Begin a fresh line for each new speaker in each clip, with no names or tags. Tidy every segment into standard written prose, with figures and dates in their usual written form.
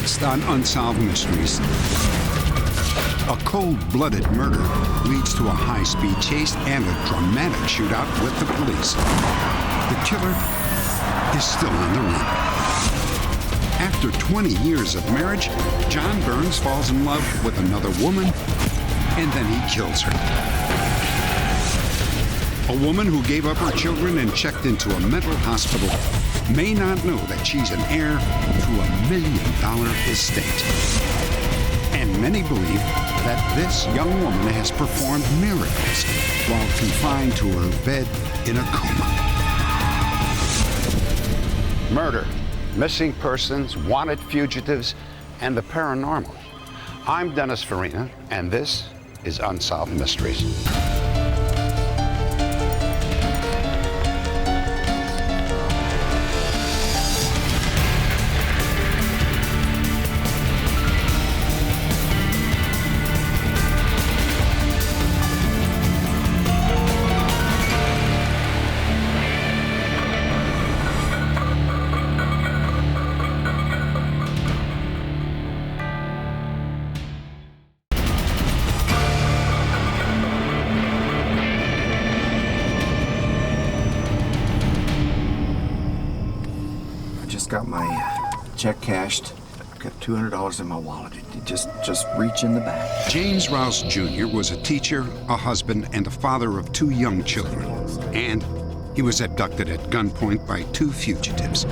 Next on Unsolved Mysteries, a cold-blooded murder leads to a high-speed chase and a dramatic shootout with the police. The killer is still on the run. After 20 years of marriage, John Burns falls in love with another woman, and then he kills her. A woman who gave up her children and checked into a mental hospital may not know that she's an heir to $1 million estate. And many believe that this young woman has performed miracles while confined to her bed in a coma. Murder, missing persons, wanted fugitives, and the paranormal. I'm Dennis Farina, and this is Unsolved Mysteries.
Got my check cashed. I've got $200 in my wallet. Just reach in the back.
James Rouse Jr. was a teacher, a husband, and a father of 2 young children. And he was abducted at gunpoint by 2 fugitives,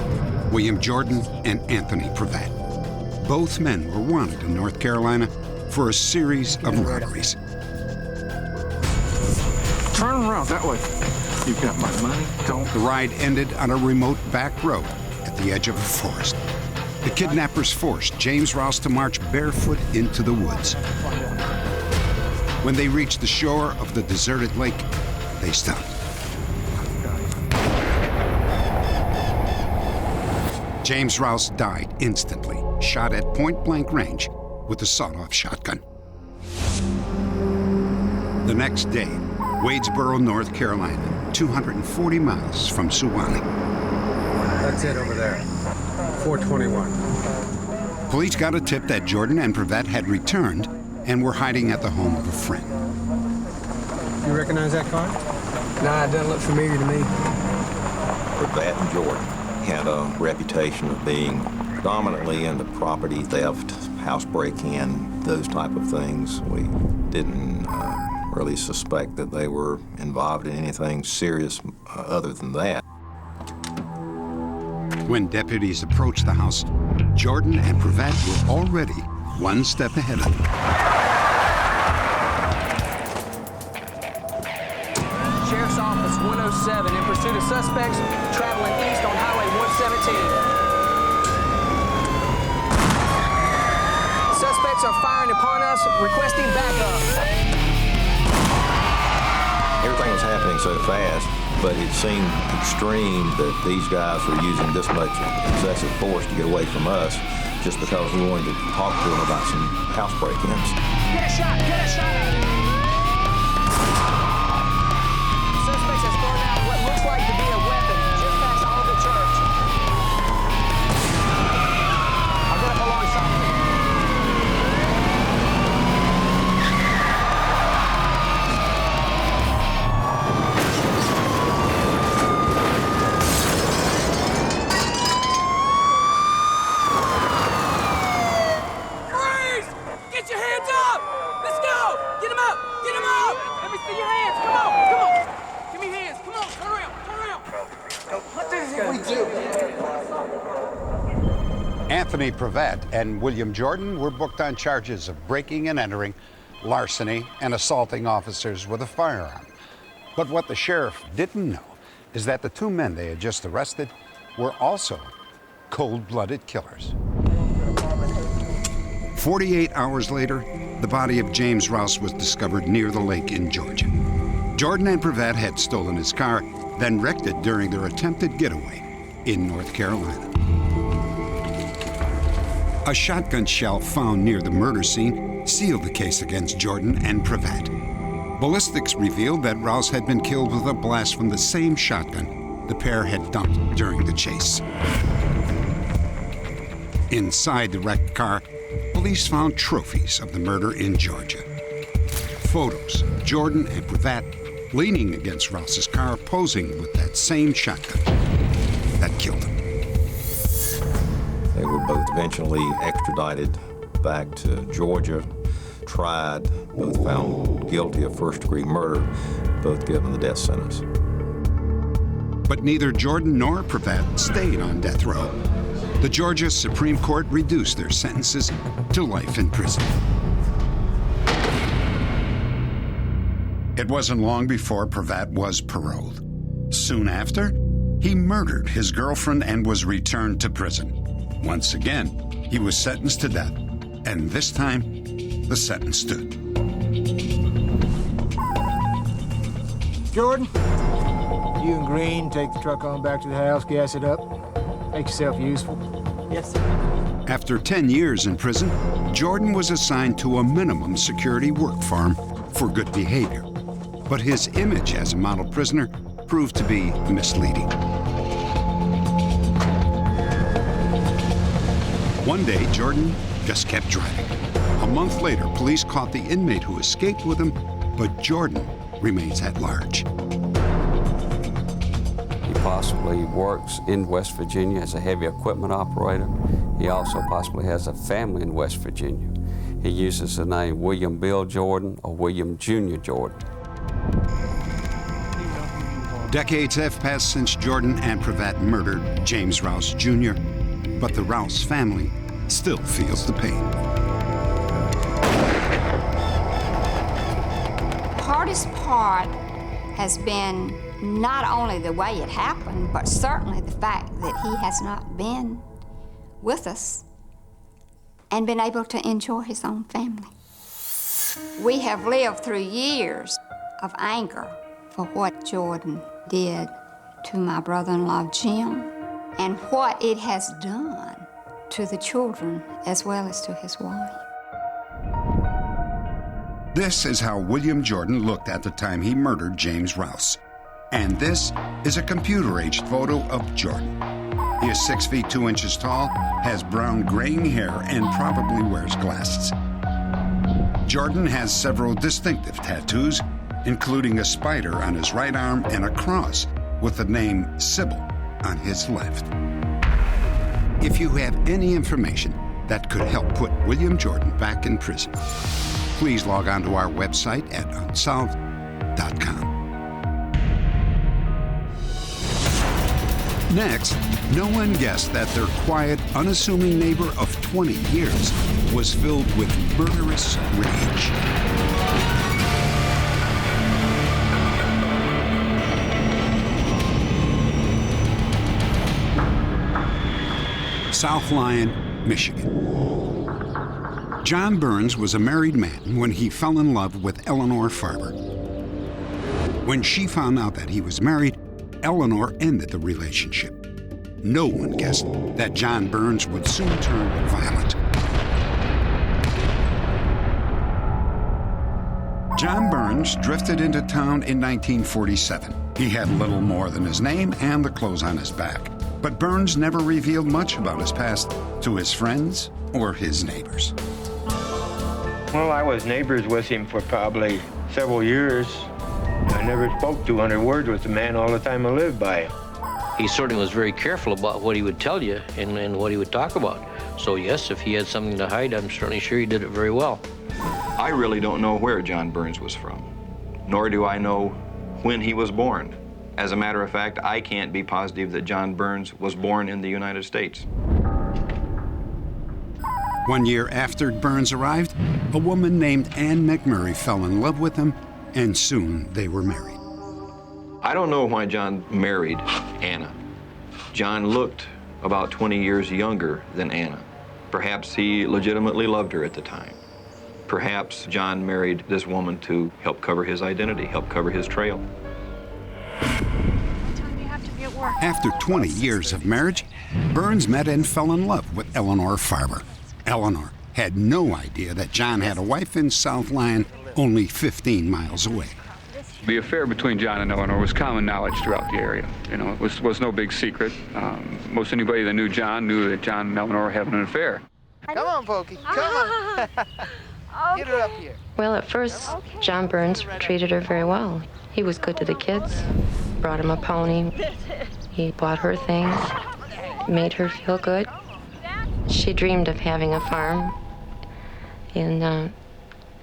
William Jordan and Anthony Prevatt. Both men were wanted in North Carolina for a series of robberies.
Turn around that way. You've got my money. Don't.
The ride ended on a remote back road at the edge of a forest. The kidnappers forced James Rouse to march barefoot into the woods. When they reached the shore of the deserted lake, they stopped. James Rouse died instantly, shot at point-blank range with a sawed-off shotgun. The next day, Wadesboro, North Carolina, 240 miles from Suwanee.
That's it over there, 421.
Police got a tip that Jordan and Prevatt had returned and were hiding at the home of a friend.
You recognize that car? Nah, it doesn't look familiar to me.
Prevatt and Jordan had a reputation of being predominantly into property theft, house break-in, those type of things. We didn't really suspect that they were involved in anything serious other than that.
When deputies approached the house, Jordan and Prevatt were already one step ahead of them.
Sheriff's Office 107 in pursuit of suspects traveling east on Highway 117. Suspects are firing upon us, requesting backup.
Everything was happening so fast, but it seemed extreme that these guys were using this much excessive force to get away from us just because we wanted to talk to them about some house break-ins.
Get a shot at it. Suspects has thrown out what looks like to be a weapon just past Olivet Church. I'll get up alongside of it.
Anthony Prevatt and William Jordan were booked on charges of breaking and entering, larceny, and assaulting officers with a firearm. But what the sheriff didn't know is that the 2 men they had just arrested were also cold-blooded killers. 48 hours later, the body of James Rouse was discovered near the lake in Georgia. Jordan and Prevatt had stolen his car, then wrecked it during their attempted getaway in North Carolina. A shotgun shell found near the murder scene sealed the case against Jordan and Prevatt. Ballistics revealed that Rouse had been killed with a blast from the same shotgun the pair had dumped during the chase. Inside the wrecked car, police found trophies of the murder in Georgia. Photos of Jordan and Prevatt leaning against Rouse's car, posing with that same shotgun that killed him.
They were both eventually extradited back to Georgia, tried, both found guilty of first-degree murder, both given the death sentence.
But neither Jordan nor Prevatt stayed on death row. The Georgia Supreme Court reduced their sentences to life in prison. It wasn't long before Prevatt was paroled. Soon after, he murdered his girlfriend and was returned to prison. Once again, he was sentenced to death, and this time, the sentence stood.
Jordan, you and Green take the truck on back to the house, gas it up, make yourself useful.
Yes, sir.
After 10 years in prison, Jordan was assigned to a minimum security work farm for good behavior. But his image as a model prisoner proved to be misleading. One day, Jordan just kept driving. A month later, police caught the inmate who escaped with him, but Jordan remains at large.
He possibly works in West Virginia as a heavy equipment operator. He also possibly has a family in West Virginia. He uses the name William Bill Jordan or William Jr. Jordan.
Decades have passed since Jordan and Prevatt murdered James Rouse Jr., but the Rouse family still feels the pain.
Hardest part has been not only the way it happened, but certainly the fact that he has not been with us and been able to enjoy his own family. We have lived through years of anger for what Jordan did to my brother-in-law Jim and what it has done to the children as well as to his wife.
This is how William Jordan looked at the time he murdered James Rouse. And this is a computer-aged photo of Jordan. He is 6 feet 2 inches tall, has brown graying hair, and probably wears glasses. Jordan has several distinctive tattoos, including a spider on his right arm and a cross with the name Sybil on his left. If you have any information that could help put William Jordan back in prison, please log on to our website at unsolved.com. Next, no one guessed that their quiet, unassuming neighbor of 20 years was filled with murderous rage. South Lyon, Michigan. John Burns was a married man when he fell in love with Eleanor Farber. When she found out that he was married, Eleanor ended the relationship. No one guessed that John Burns would soon turn violent. John Burns drifted into town in 1947. He had little more than his name and the clothes on his back. But Burns never revealed much about his past to his friends or his neighbors.
Well, I was neighbors with him for probably several years. I never spoke 200 words with the man all the time I lived by him.
He certainly was very careful about what he would tell you and what he would talk about. So yes, if he had something to hide, I'm certainly sure he did it very well.
I really don't know where John Burns was from, nor do I know when he was born. As a matter of fact, I can't be positive that John Burns was born in the United States.
1 year after Burns arrived, a woman named Ann McMurray fell in love with him, and soon they were married.
I don't know why John married Anna. John looked about 20 years younger than Anna. Perhaps he legitimately loved her at the time. Perhaps John married this woman to help cover his identity, help cover his trail.
After 20 years of marriage, Burns met and fell in love with Eleanor Farber. Eleanor had no idea that John had a wife in South Lyon, only 15 miles away.
The affair between John and Eleanor was common knowledge throughout the area. You know, it was no big secret. Most anybody that knew John knew that John and Eleanor were having an affair.
Come on, Pokey, come on. Get her up here.
Well, at first, John Burns treated her very well. He was good to the kids, brought him a pony. He bought her things, made her feel good. She dreamed of having a farm and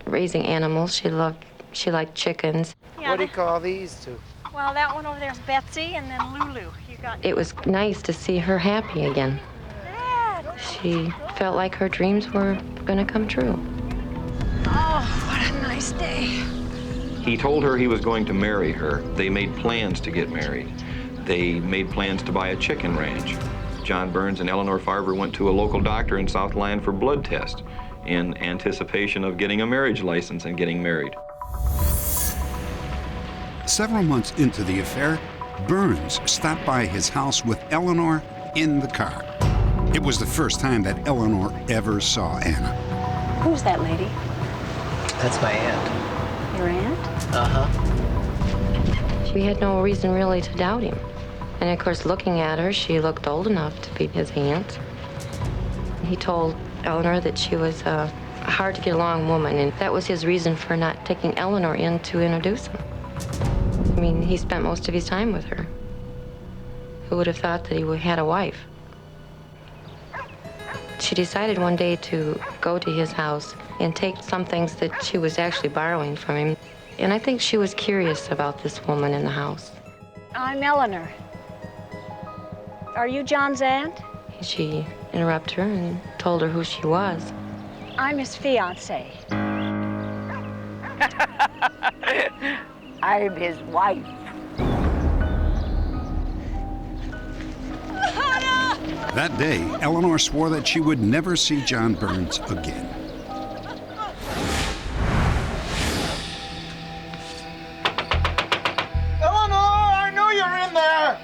raising animals. She liked chickens.
What do you call these two?
Well, that one over there is Betsy, and then Lulu.
It was nice to see her happy again. She felt like her dreams were going to come true.
Oh, what a nice day.
He told her he was going to marry her. They made plans to get married. They made plans to buy a chicken ranch. John Burns and Eleanor Farber went to a local doctor in South Lyon for blood tests in anticipation of getting a marriage license and getting married.
Several months into the affair, Burns stopped by his house with Eleanor in the car. It was the first time that Eleanor ever saw Anna.
Who's that lady?
That's my aunt.
Your aunt?
Uh-huh.
We had no reason really to doubt him. And of course, looking at her, she looked old enough to be his aunt. He told Eleanor that she was a hard-to-get-along woman, and that was his reason for not taking Eleanor in to introduce him. I mean, he spent most of his time with her. Who would have thought that he had a wife? She decided one day to go to his house and take some things that she was actually borrowing from him. And I think she was curious about this woman in the house.
I'm Eleanor. Are you John's aunt?
She interrupted her and told her who she was.
I'm his fiancée. I'm his wife.
That day, Eleanor swore that she would never see John Burns again.
Eleanor, I know you're in there!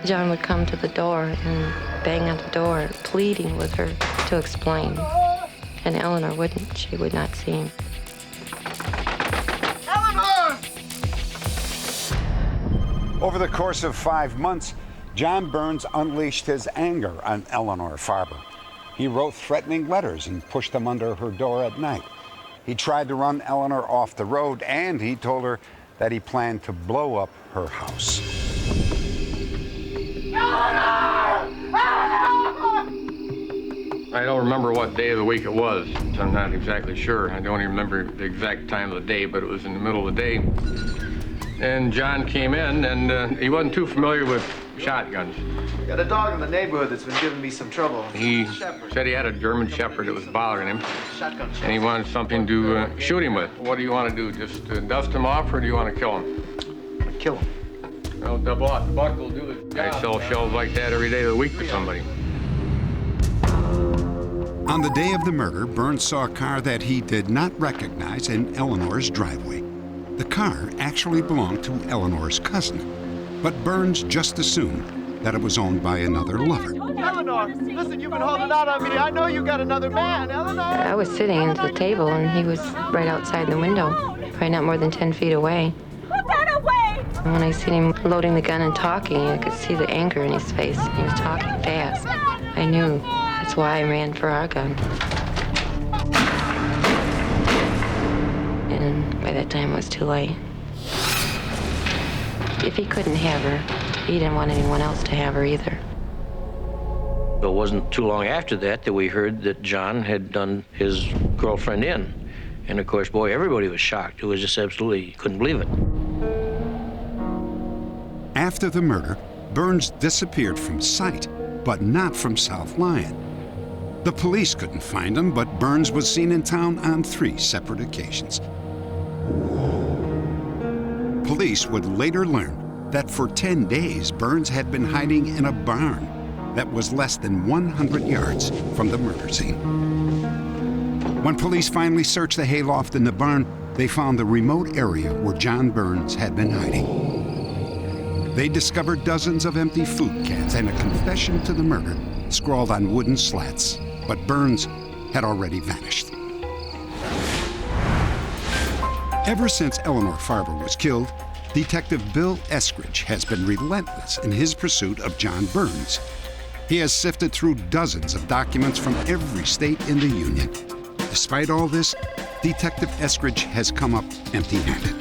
John would come to the door and bang on the door, pleading with her to explain. And Eleanor wouldn't. She would not see him.
Eleanor!
Over the course of 5 months, John Burns unleashed his anger on Eleanor Farber. He wrote threatening letters and pushed them under her door at night. He tried to run Eleanor off the road, and he told her that he planned to blow up her house.
I don't remember what day of the week it was. I'm not exactly sure. I don't even remember the exact time of the day, but it was in the middle of the day. And John came in, and he wasn't too familiar with shotguns.
Got a dog in the neighborhood that's been giving me some trouble.
He said he had a German Shepherd that was bothering him, and he wanted something to shoot him with. What do you want to do, just dust him off, or do you want to kill him?
Kill him.
Well, double out. Buck will do it. I sell shells like that every day of the week to somebody.
On the day of the murder, Burns saw a car that he did not recognize in Eleanor's driveway. The car actually belonged to Eleanor's cousin, but Burns just assumed that it was owned by another lover.
Eleanor, listen, you've been holding out on me. I know you got another man, Eleanor.
I was sitting at the table, and he was right outside the window, probably not more than 10 feet away.
Put that away!
When I seen him loading the gun and talking, I could see the anger in his face. He was talking fast. I knew. That's why I ran for our gun. And by that time, it was too late. If he couldn't have her, he didn't want anyone else to have her either.
It wasn't too long after that we heard that John had done his girlfriend in. And of course, boy, everybody was shocked. It was just absolutely, couldn't believe it.
After the murder, Burns disappeared from sight, but not from South Lyon. The police couldn't find him, but Burns was seen in town on 3 separate occasions. Police would later learn that for 10 days, Burns had been hiding in a barn that was less than 100 yards from the murder scene. When police finally searched the hayloft in the barn, they found the remote area where John Burns had been hiding. They discovered dozens of empty food cans and a confession to the murder scrawled on wooden slats, but Burns had already vanished. Ever since Eleanor Farber was killed, Detective Bill Eskridge has been relentless in his pursuit of John Burns. He has sifted through dozens of documents from every state in the Union. Despite all this, Detective Eskridge has come up empty-handed.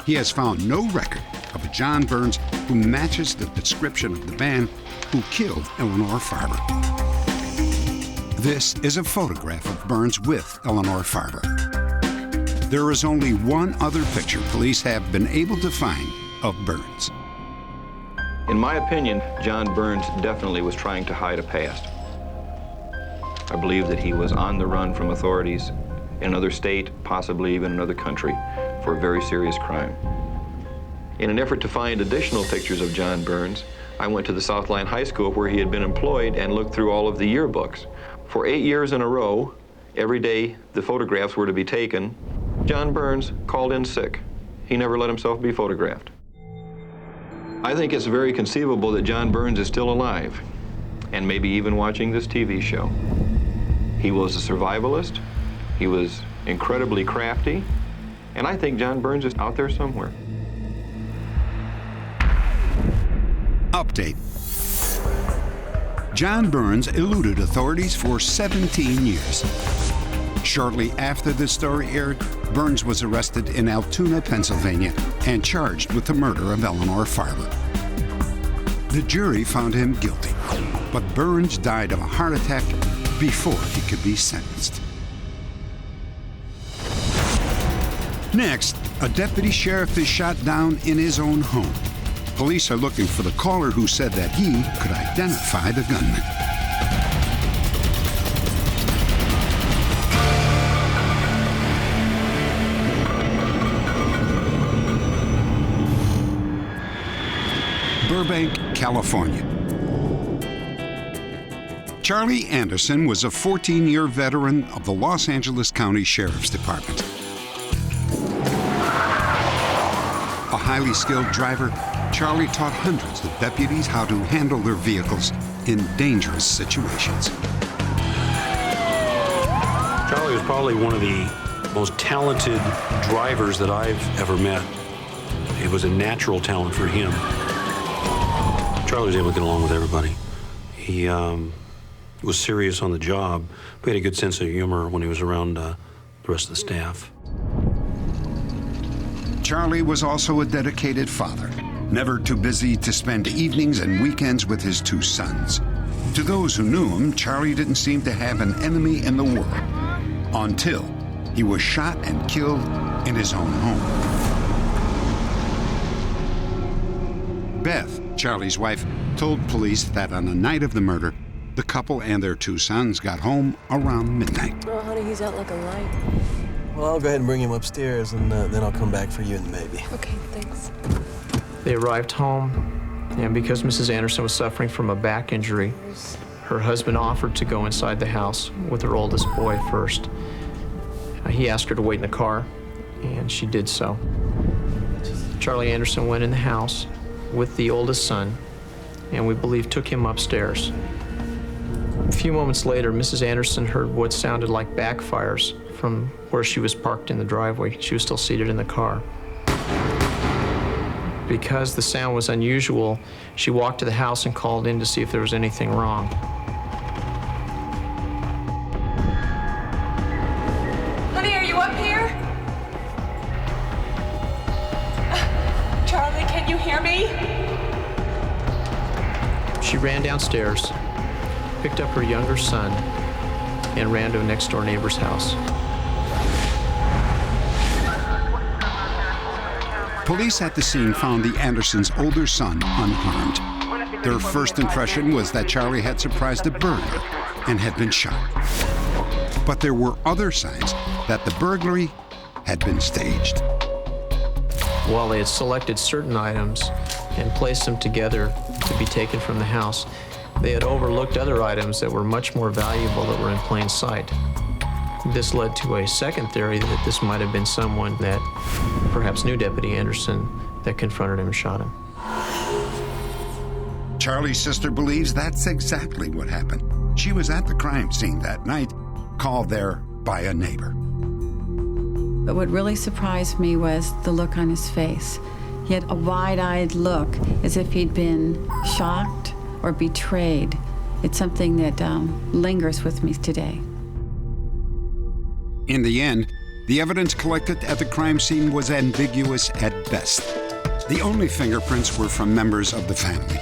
He has found no record of a John Burns who matches the description of the man who killed Eleanor Farber. This is a photograph of Burns with Eleanor Farber. There is only one other picture police have been able to find of Burns.
In my opinion, John Burns definitely was trying to hide a past. I believe that he was on the run from authorities in another state, possibly even another country, for a very serious crime. In an effort to find additional pictures of John Burns, I went to the Southline High School where he had been employed and looked through all of the yearbooks. For 8 years in a row, every day the photographs were to be taken, John Burns called in sick. He never let himself be photographed. I think it's very conceivable that John Burns is still alive and maybe even watching this TV show. He was a survivalist, he was incredibly crafty, and I think John Burns is out there somewhere.
Update. John Burns eluded authorities for 17 years. Shortly after this story aired, Burns was arrested in Altoona, Pennsylvania, and charged with the murder of Eleanor Farber. The jury found him guilty, but Burns died of a heart attack before he could be sentenced. Next, a deputy sheriff is shot down in his own home. Police are looking for the caller who said that he could identify the gunman. Burbank, California. Charlie Anderson was a 14-year veteran of the Los Angeles County Sheriff's Department. A highly skilled driver, Charlie taught hundreds of deputies how to handle their vehicles in dangerous situations.
Charlie was probably one of the most talented drivers that I've ever met. It was a natural talent for him. Charlie was able to get along with everybody. He was serious on the job, but he had a good sense of humor when he was around the rest of the staff.
Charlie was also a dedicated father, never too busy to spend evenings and weekends with his two sons. To those who knew him, Charlie didn't seem to have an enemy in the world, until he was shot and killed in his own home. Beth, Charlie's wife, told police that on the night of the murder, the couple and their two sons got home around midnight.
Oh, honey, he's out like a light.
Well, I'll go ahead and bring him upstairs, and then I'll come back for you and the baby.
Okay, thanks.
They arrived home, and because Mrs. Anderson was suffering from a back injury, her husband offered to go inside the house with her oldest boy first. He asked her to wait in the car, and she did so. Charlie Anderson went in the house with the oldest son, and we believe took him upstairs. A few moments later, Mrs. Anderson heard what sounded like backfires from where she was parked in the driveway. She was still seated in the car. Because the sound was unusual, she walked to the house and called in to see if there was anything wrong.
Honey, are you up here? Charlie, can you hear me?
She ran downstairs, picked up her younger son, and ran to a next-door neighbor's house.
Police at the scene found the Andersons' older son unharmed. Their first impression was that Charlie had surprised a burglar and had been shot. But there were other signs that the burglary had been staged.
While they had selected certain items and placed them together to be taken from the house, they had overlooked other items that were much more valuable that were in plain sight. This led to a second theory that this might have been someone that perhaps knew Deputy Anderson that confronted him and shot him.
Charlie's sister believes that's exactly what happened. She was at the crime scene that night, called there by a neighbor.
But what really surprised me was the look on his face. He had a wide-eyed look, as if he'd been shocked or betrayed. It's something that lingers with me today.
In the end, the evidence collected at the crime scene was ambiguous at best. The only fingerprints were from members of the family.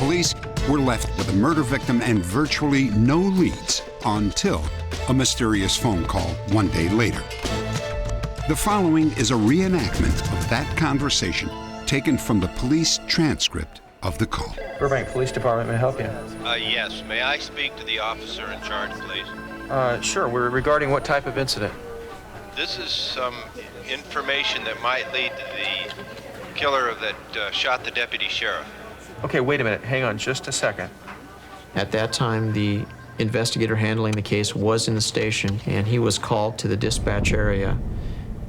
Police were left with a murder victim and virtually no leads until a mysterious phone call one day later. The following is a reenactment of that conversation taken from the police transcript of the call.
Burbank Police Department, may I help you?
Yes. May I speak to the officer in charge, please?
Sure. We're regarding what type of incident?
This is some information that might lead to the killer that shot the deputy sheriff.
Okay, wait a minute. Hang on just a second. At that time, the investigator handling the case was in the station, and he was called to the dispatch area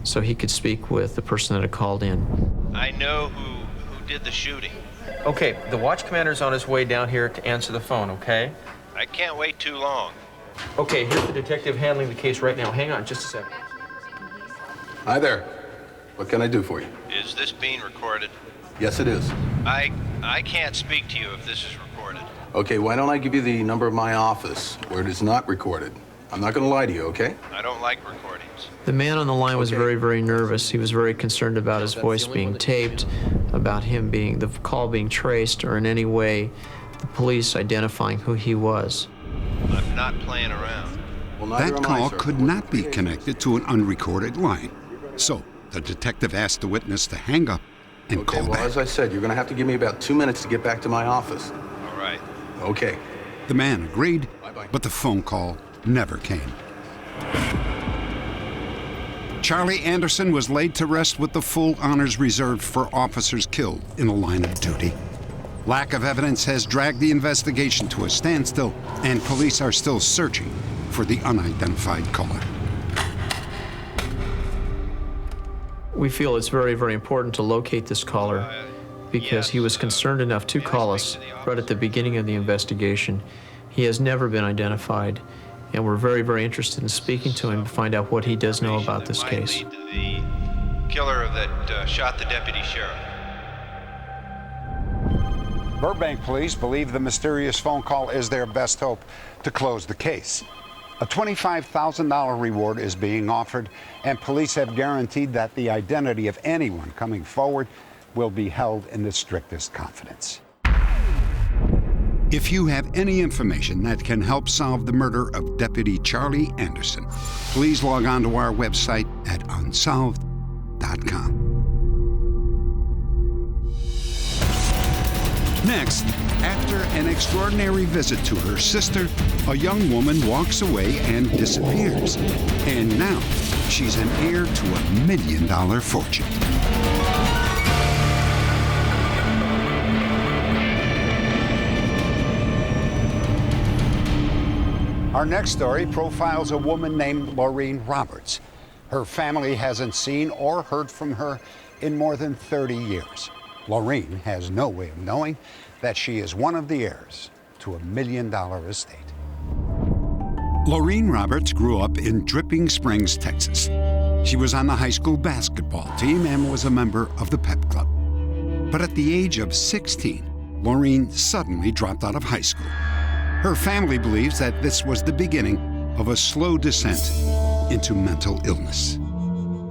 so he could speak with the person that had called in.
I know who did the shooting.
Okay, the watch commander's on his way down here to answer the phone, okay?
I can't wait too long.
Okay, here's the detective handling the case right now. Hang on just a second.
Hi there. What can I do for you?
Is this being recorded?
Yes, it is.
I can't speak to you if this is recorded.
Okay, why don't I give you the number of my office where it is not recorded? I'm not going to lie to you, okay?
I don't like recordings.
The man on the line was very, very nervous. He was very concerned about his voice being taped, about him the call being traced, or in any way the police identifying who he was.
I'm not playing around.
That call could not be connected to an unrecorded line. So the detective asked the witness to hang up and call back.
As I said, you're going to have to give me about 2 minutes to get back to my office.
All right.
Okay.
The man agreed, but the phone call never came. Charlie Anderson was laid to rest with the full honors reserved for officers killed in the line of duty. Lack of evidence has dragged the investigation to a standstill, and police are still searching for the unidentified caller.
We feel it's very, very important to locate this caller because he was concerned enough to call us right at the beginning of the investigation. He has never been identified, and we're very, very interested in speaking to him to find out what he does know about this case.
The killer that shot the deputy sheriff.
Burbank police believe the mysterious phone call is their best hope to close the case. A $25,000 reward is being offered, and police have guaranteed that the identity of anyone coming forward will be held in the strictest confidence. If you have any information that can help solve the murder of Deputy Charlie Anderson, please log on to our website at unsolved.com. Next, after an extraordinary visit to her sister, a young woman walks away and disappears. And now, she's an heir to a $1 million fortune. Our next story profiles a woman named Laureen Roberts. Her family hasn't seen or heard from her in more than 30 years. Laureen has no way of knowing that she is one of the heirs to a $1 million estate. Laureen Roberts grew up in Dripping Springs, Texas. She was on the high school basketball team and was a member of the pep club. But at the age of 16, Laureen suddenly dropped out of high school. Her family believes that this was the beginning of a slow descent into mental illness.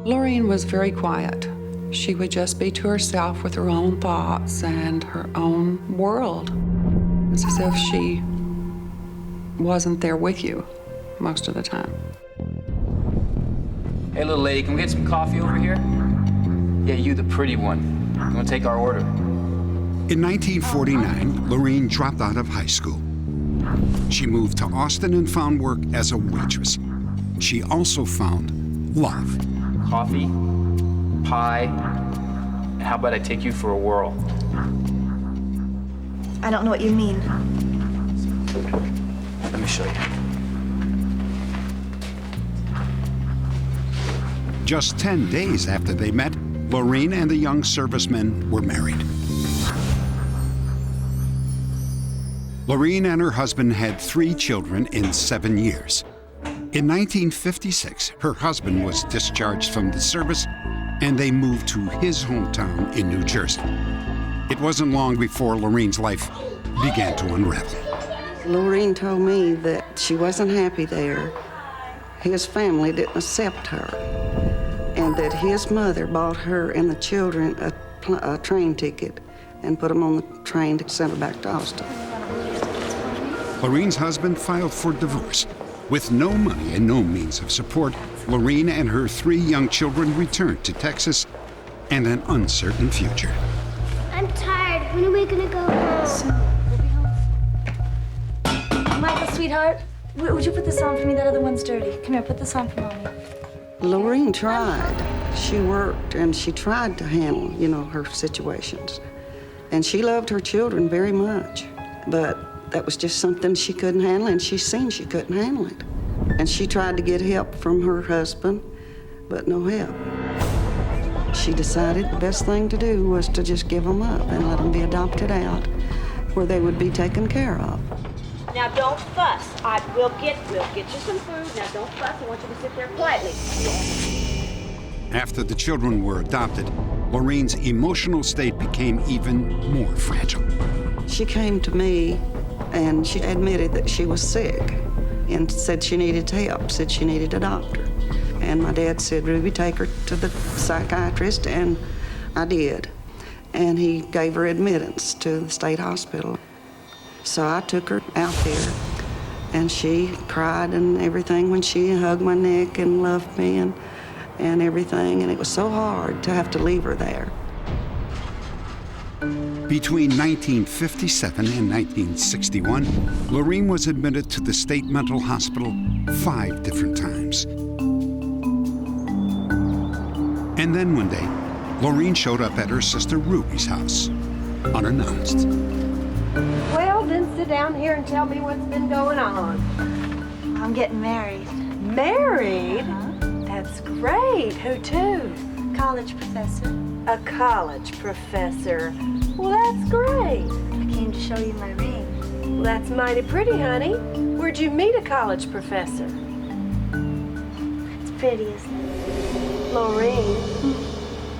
Laureen was very quiet. She would just be to herself with her own thoughts and her own world. It's as if she wasn't there with you most of the time.
Hey, little lady, can we get some coffee over here? Yeah, you, the pretty one. You want to take our order?
In 1949, Laureen dropped out of high school. She moved to Austin and found work as a waitress. She also found love.
Coffee, pie, and how about I take you for a whirl?
I don't know what you mean.
Let me show you.
Just 10 days after they met, Laureen and the young servicemen were married. Laureen and her husband had 3 children in 7 years. In In 1956, her husband was discharged from the service, and they moved to his hometown in New Jersey. It wasn't long before Lorraine's life began to unravel.
Lorraine told me that she wasn't happy there. His family didn't accept her, and that his mother bought her and the children a train ticket and put them on the train to send her back to Austin.
Lorraine's husband filed for divorce. With no money and no means of support, Lorraine and her 3 young children returned to Texas and an uncertain future.
I'm tired. When are we gonna go home?
Michael, sweetheart, would you put this on for me? That other one's dirty. Come here, put this on for Mommy.
Lorraine tried. She worked and she tried to handle, her situations. And she loved her children very much. But that was just something she couldn't handle, and she's seen she couldn't handle it. And she tried to get help from her husband, but no help. She decided the best thing to do was to just give them up and let them be adopted out where they would be taken care of.
Now don't fuss. We'll get you some food. Now don't fuss. I want you to sit there quietly.
After the children were adopted, Lorraine's emotional state became even more fragile.
She came to me and she admitted that she was sick and said she needed help, said she needed a doctor. And my dad said, Ruby, take her to the psychiatrist, and I did. And he gave her admittance to the state hospital. So I took her out there, and she cried and everything when she hugged my neck and loved me and everything, and it was so hard to have to leave her there.
Between 1957 and 1961, Lorraine was admitted to the state mental hospital 5 different times. And then one day, Lorraine showed up at her sister Ruby's house, unannounced.
Well, then sit down here and tell me what's been going on.
I'm getting married.
Married? That's great. Who to?
College professor.
A college professor. Well, that's great.
I came to show you my ring.
Well, that's mighty pretty, honey. Where'd you meet a college professor?
It's pretty, isn't it?
Lorraine,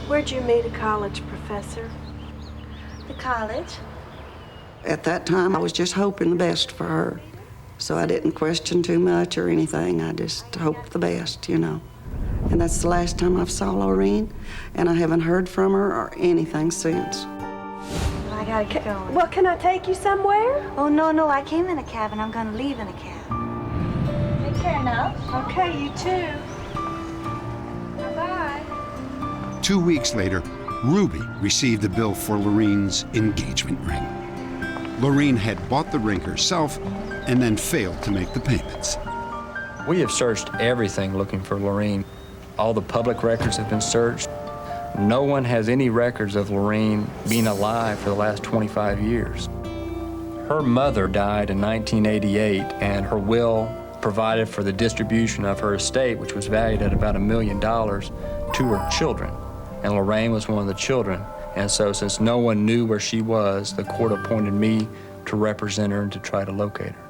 where'd you meet a college professor?
The college.
At that time, I was just hoping the best for her. So I didn't question too much or anything. I just hoped the best, And that's the last time I saw Lorraine, and I haven't heard from her or anything since.
I gotta get going.
Well, can I take you somewhere?
Oh, no, I came in a cab and I'm gonna leave in a cab. Take care now.
Okay, you too. Bye-bye.
2 weeks later, Ruby received a bill for Lorraine's engagement ring. Lorraine had bought the ring herself and then failed to make the payments.
We have searched everything looking for Lorraine. All the public records have been searched. No one has any records of Lorraine being alive for the last 25 years. Her mother died in 1988, and her will provided for the distribution of her estate, which was valued at about $1 million, to her children. And Lorraine was one of the children. And so since no one knew where she was, the court appointed me to represent her and to try to locate her.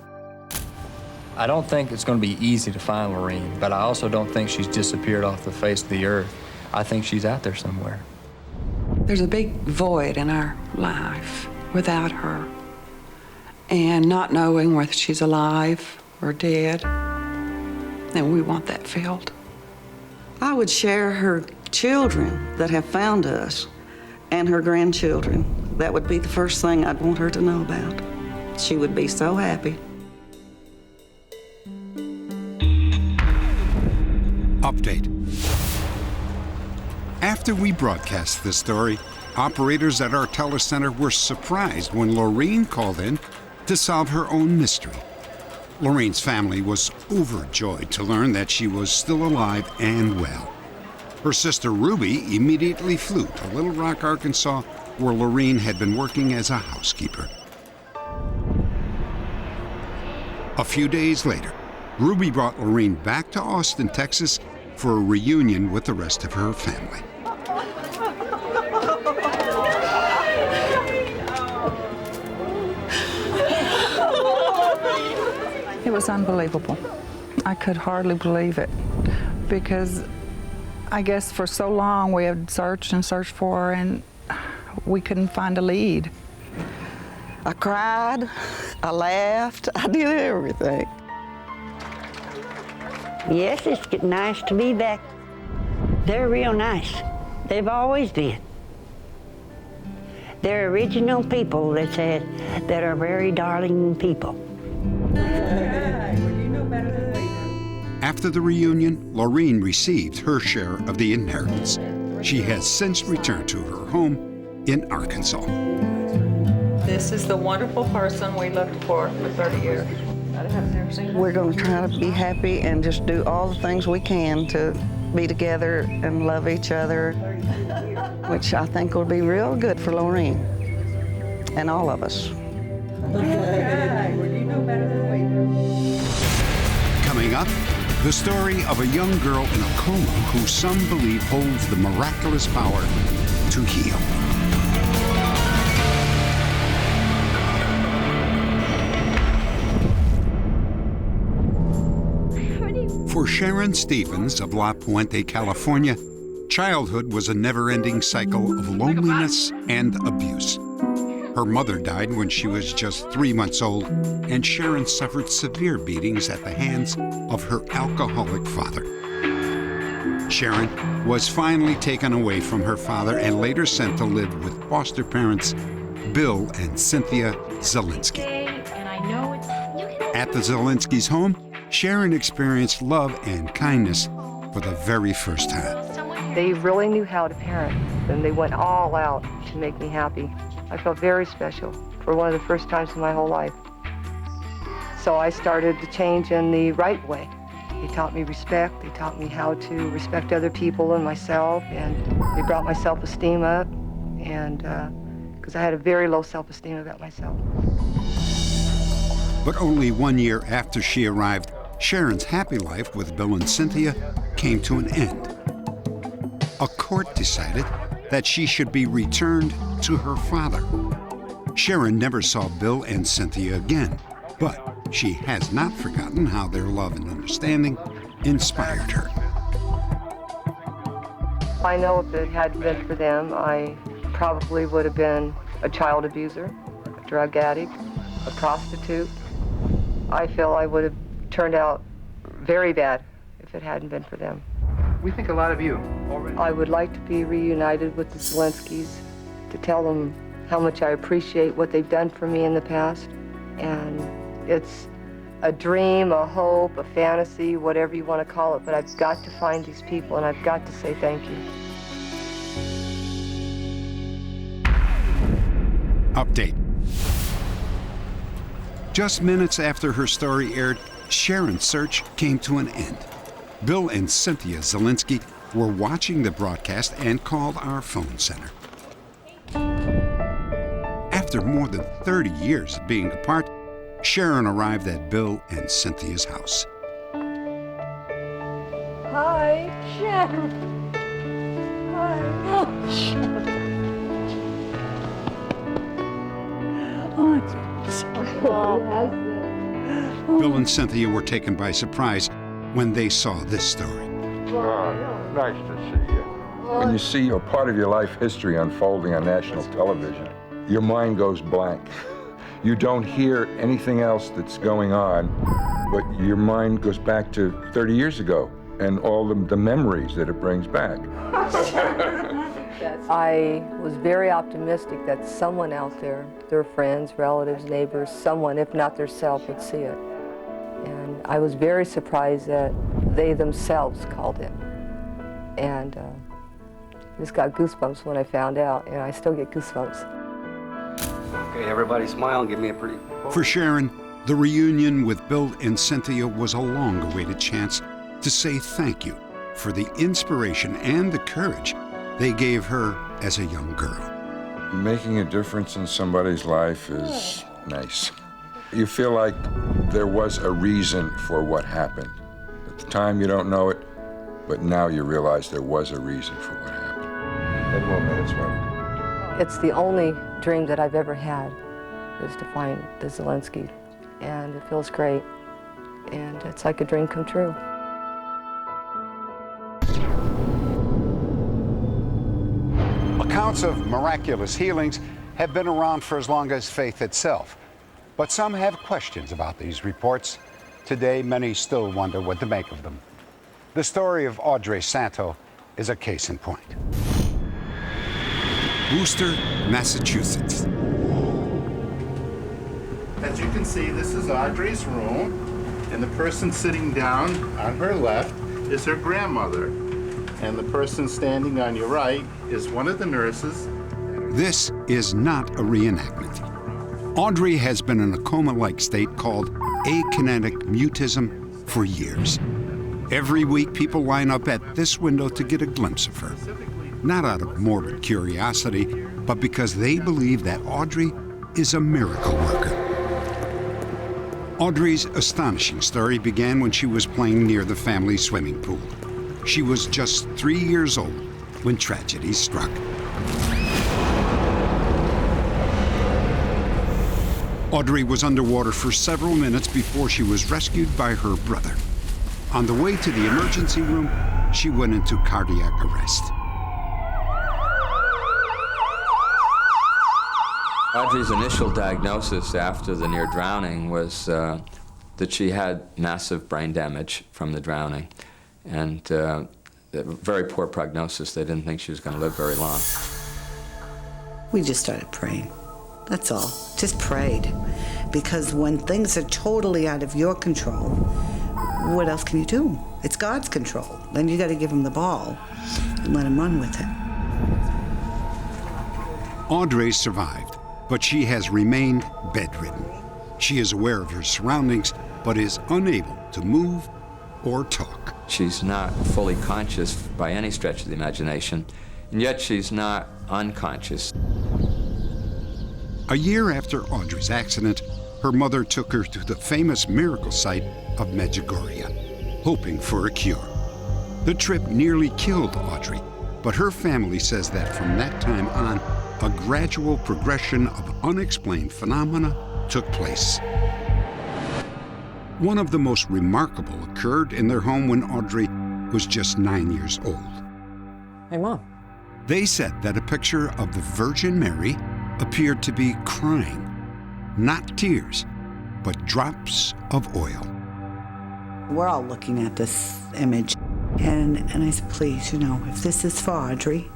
I don't think it's going to be easy to find Lorraine, but I also don't think she's disappeared off the face of the earth. I think she's out there somewhere.
There's a big void in our life without her. And not knowing whether she's alive or dead, and we want that filled.
I would share her children that have found us and her grandchildren. That would be the first thing I'd want her to know about. She would be so happy.
Update. After we broadcast this story, operators at our telecenter were surprised when Lorraine called in to solve her own mystery. Lorraine's family was overjoyed to learn that she was still alive and well. Her sister Ruby immediately flew to Little Rock, Arkansas, where Lorraine had been working as a housekeeper. A few days later, Ruby brought Lorraine back to Austin, Texas, for a reunion with the rest of her family.
It was unbelievable. I could hardly believe it because I guess for so long we had searched and searched for her and we couldn't find a lead.
I cried, I laughed, I did everything.
Yes, it's nice to be back. They're real nice. They've always been. They're original people, they said, that are very darling people.
After the reunion, Lorene received her share of the inheritance. She has since returned to her home in Arkansas.
This is the wonderful person we looked for 30 years.
We're going to try to be happy and just do all the things we can to be together and love each other, which I think will be real good for Lorene and all of us.
Coming up, the story of a young girl in a coma who some believe holds the miraculous power to heal. For Sharon Stevens of La Puente, California, childhood was a never-ending cycle of loneliness and abuse. Her mother died when she was just 3 months old, and Sharon suffered severe beatings at the hands of her alcoholic father. Sharon was finally taken away from her father and later sent to live with foster parents Bill and Cynthia Zielinski. At the Zielinski's home, Sharon experienced love and kindness for the very first time.
They really knew how to parent, and they went all out to make me happy. I felt very special for one of the first times in my whole life. So I started to change in the right way. They taught me respect, they taught me how to respect other people and myself, and they brought my self-esteem up, and because I had a very low self-esteem about myself.
But only 1 year after she arrived, Sharon's happy life with Bill and Cynthia came to an end. A court decided that she should be returned to her father. Sharon never saw Bill and Cynthia again, but she has not forgotten how their love and understanding inspired her.
I know if it hadn't been for them, I probably would have been a child abuser, a drug addict, a prostitute. I feel I would have turned out very bad if it hadn't been for them.
We think a lot of you already.
I would like to be reunited with the Zielinskis, to tell them how much I appreciate what they've done for me in the past. And it's a dream, a hope, a fantasy, whatever you want to call it, but I've got to find these people and I've got to say thank you.
Update. Just minutes after her story aired, Sharon's search came to an end. Bill and Cynthia Zielinski were watching the broadcast and called our phone center. After more than 30 years of being apart, Sharon arrived at Bill and Cynthia's house.
Hi, Sharon. Hi. Oh, Sharon.
Bill and Cynthia were taken by surprise when they saw this story.
Nice to see you. When you see a part of your life history unfolding on national television, your mind goes blank. You don't hear anything else that's going on, but your mind goes back to 30 years ago and all the memories that it brings back.
I was very optimistic that someone out there, their friends, relatives, neighbors, someone, if not their self, would see it. And I was very surprised that they themselves called in. And I just got goosebumps when I found out, and I still get goosebumps.
Okay, everybody smile and give me a pretty...
For Sharon, the reunion with Bill and Cynthia was a long-awaited chance to say thank you for the inspiration and the courage they gave her as a young girl.
Making a difference in somebody's life is nice. You feel like there was a reason for what happened. At the time, you don't know it, but now you realize there was a reason for what happened. 10 more minutes, man.
It's the only dream that I've ever had, is to find the Zielinski, and it feels great. and it's like a dream come true.
Accounts of miraculous healings have been around for as long as faith itself. But some have questions about these reports. Today, many still wonder what to make of them. The story of Audrey Santo is a case in point. Worcester, Massachusetts.
As you can see, this is Audrey's room, and the person sitting down on her left is her grandmother, and the person standing on your right is one of the nurses.
This is not a reenactment. Audrey has been in a coma-like state called akinetic mutism for years. Every week, people line up at this window to get a glimpse of her. Not out of morbid curiosity, but because they believe that Audrey is a miracle worker. Audrey's astonishing story began when she was playing near the family swimming pool. She was just 3 years old when tragedy struck. Audrey was underwater for several minutes before she was rescued by her brother. On the way to the emergency room, she went into cardiac arrest.
Audrey's initial diagnosis after the near drowning was that she had massive brain damage from the drowning, and very poor prognosis. They didn't think she was going to live very long.
We just started praying. That's all. Just prayed. Because when things are totally out of your control, what else can you do? It's God's control. Then you got to give him the ball and let him run with it.
Audrey survived, but she has remained bedridden. She is aware of her surroundings, but is unable to move or talk.
She's not fully conscious by any stretch of the imagination, and yet she's not unconscious.
A year after Audrey's accident, her mother took her to the famous miracle site of Medjugorje, hoping for a cure. The trip nearly killed Audrey, but her family says that from that time on, a gradual progression of unexplained phenomena took place. One of the most remarkable occurred in their home when Audrey was just 9 years old.
Hey, Mom.
They said that a picture of the Virgin Mary appeared to be crying, not tears, but drops of oil.
We're all looking at this image, and I said, please, if this is for Audrey,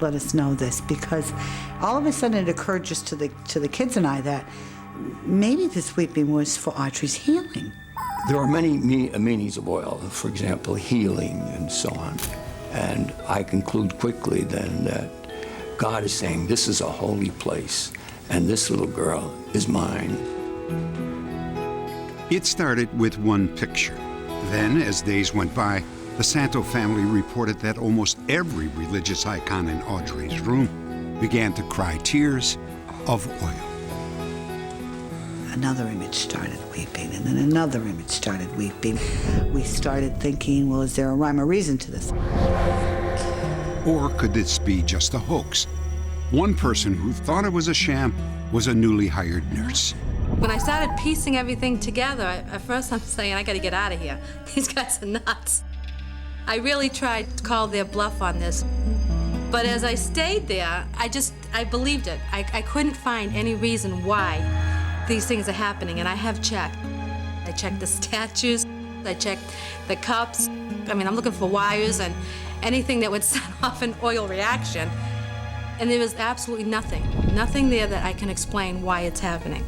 let us know this, because all of a sudden it occurred just to the kids and I that maybe this weeping was for Audrey's healing.
There are many meanings of oil, for example, healing and so on. And I conclude quickly then that God is saying, this is a holy place, and this little girl is mine.
It started with one picture. Then, as days went by, the Santo family reported that almost every religious icon in Audrey's room began to cry tears of oil.
Another image started weeping, and then another image started weeping. We started thinking, well, is there a rhyme or reason to this?
Or could this be just a hoax? One person who thought it was a sham was a newly hired nurse.
When I started piecing everything together, at first I'm saying, I gotta get out of here. These guys are nuts. I really tried to call their bluff on this. But as I stayed there, I believed it. I couldn't find any reason why these things are happening, and I have checked. I checked the statues, I checked the cups. I'm looking for wires and anything that would set off an oil reaction. And there was absolutely nothing there that I can explain why it's happening.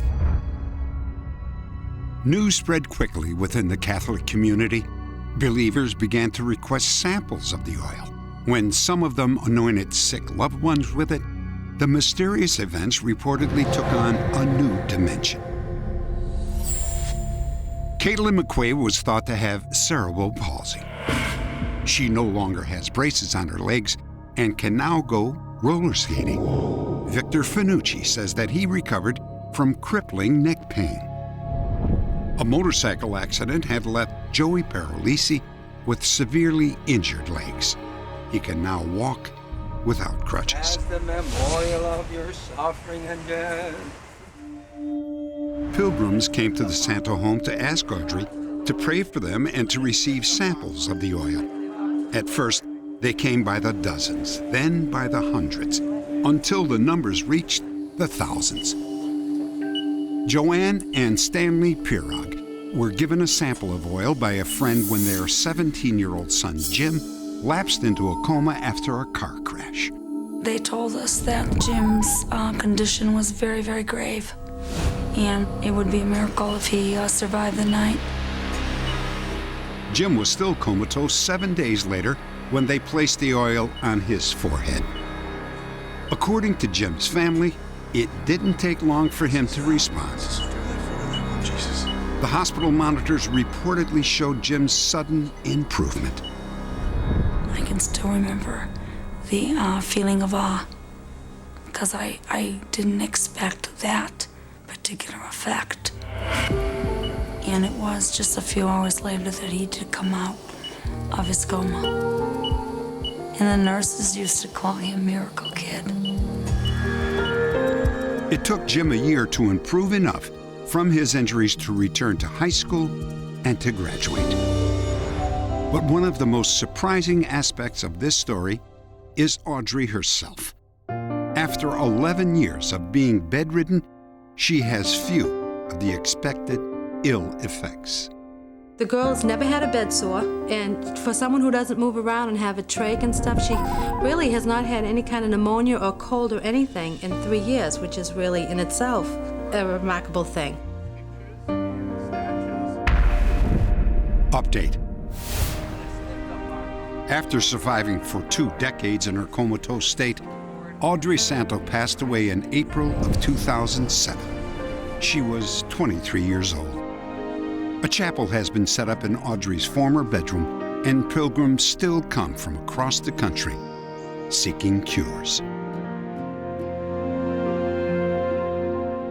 News spread quickly within the Catholic community. Believers began to request samples of the oil. When some of them anointed sick loved ones with it, the mysterious events reportedly took on a new dimension. Caitlin McQuaid was thought to have cerebral palsy. She no longer has braces on her legs and can now go roller skating. Victor Finucci says that he recovered from crippling neck pain. A motorcycle accident had left Joey Paralisi with severely injured legs. He can now walk without crutches.
As the memorial of your suffering and death.
Pilgrims came to the Santo home to ask Audrey to pray for them and to receive samples of the oil. At first, they came by the dozens, then by the hundreds, until the numbers reached the thousands. Joanne and Stanley Pirog were given a sample of oil by a friend when their 17-year-old son, Jim, lapsed into a coma after a car crash.
They told us that Jim's condition was very, very grave, and it would be a miracle if he survived the night.
Jim was still comatose 7 days later when they placed the oil on his forehead. According to Jim's family, it didn't take long for him to respond. The hospital monitors reportedly showed Jim's sudden improvement.
I can still remember the feeling of awe, because I didn't expect that particular effect. And it was just a few hours later that he did come out of his coma. And the nurses used to call him Miracle Kid.
It took Jim a year to improve enough from his injuries to return to high school and to graduate. But one of the most surprising aspects of this story is Audrey herself. After 11 years of being bedridden, she has few of the expected ill effects.
The girl's never had a bed sore, and for someone who doesn't move around and have a trach and stuff, she really has not had any kind of pneumonia or cold or anything in 3 years, which is really in itself a remarkable thing.
Update. After surviving for 2 decades in her comatose state, Audrey Santo passed away in April of 2007. She was 23 years old. A chapel has been set up in Audrey's former bedroom, and pilgrims still come from across the country seeking cures.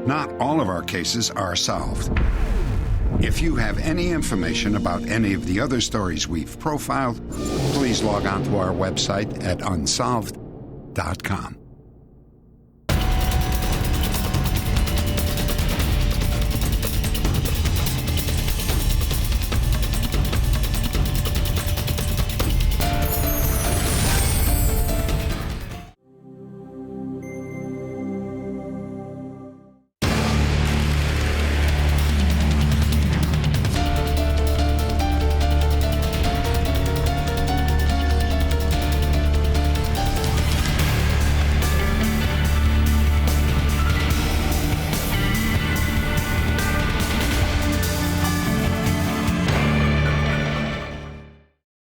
Not all of our cases are solved. If you have any information about any of the other stories we've profiled, please log on to our website at unsolved.com.